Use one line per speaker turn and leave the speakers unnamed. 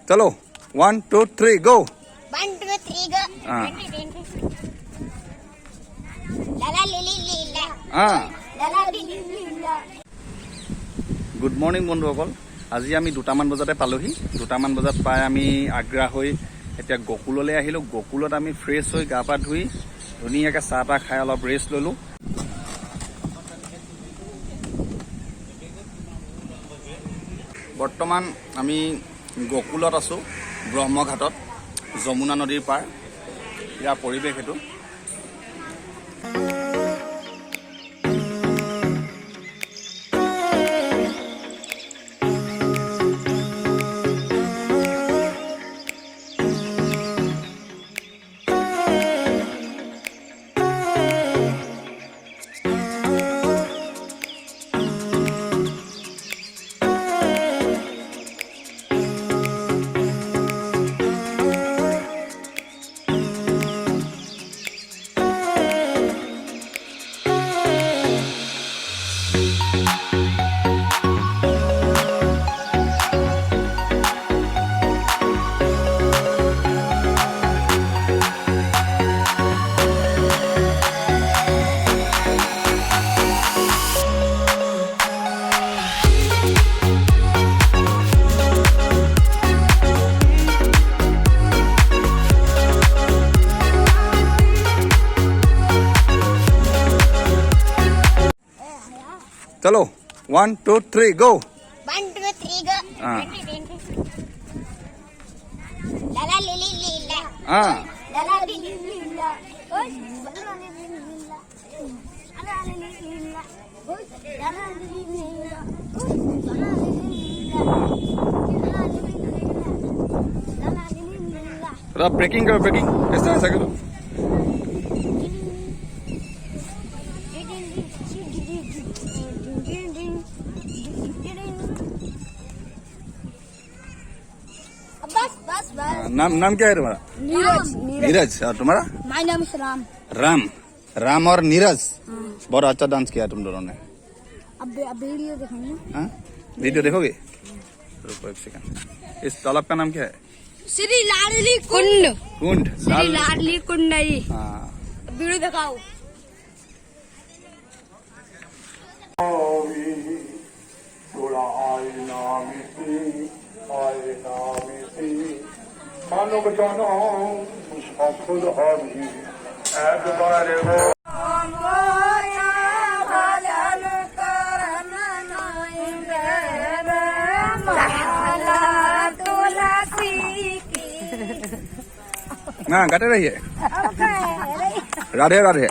चलो 1 2 3 गो
1 2 3 go.
हाँ।
Lala lili lila.
हाँ
Lala lili lila.
Good morning বন্ধুসকল, আজি আমি 2টামান বজাতে পালোহি। 2টামান বজাত পাই আমি আগ্ৰা হৈ এতিয়া গকুললৈ আহিলোঁ। গকুলত আমি ফ্ৰেছ হৈ গা পা ধুই ধুনীয়াকৈ চাহ তাহ খাই অলপ ৰেষ্ট ল'লোঁ। বৰ্তমান আমি গকুলত আছোঁ, ব্ৰহ্মঘাটত, যমুনা নদীৰ পাৰ। ইয়াৰ পৰিৱেশ এইটো। चलो 1 2 3 गो
1 2 3 go.
हाँ।
Lala lili lila.
हाँ
Lala lili lila. Lala lili lila. Lala lili lila. Lala lili lila. Lala lili lila. Lala lili lila.
थोड़ा ब्रेकिंग करो, ब्रेकिंग ऐसा ऐसा करो।
बस बस बस।
नाम नाम क्या है तुम्हारा?
नीरज।
नीरज। और तुम्हारा?
माय नाम इज राम।
राम। राम और नीरज, बहुत अच्छा डांस किया तुम दोनों ने।
अब वीडियो दिखाएंगे।
हाँ वीडियो देखोगे? रुको एक सेकंड। इस तालाब का नाम क्या है?
श्री लाडली कुंड।
कुंड।
श्री लाडली कुंड है ये।
हाँ
वीडियो दिखाओ।
मानव जाना खुद हावी एतबारे हो
ना गाते रहिए। राधे राधे।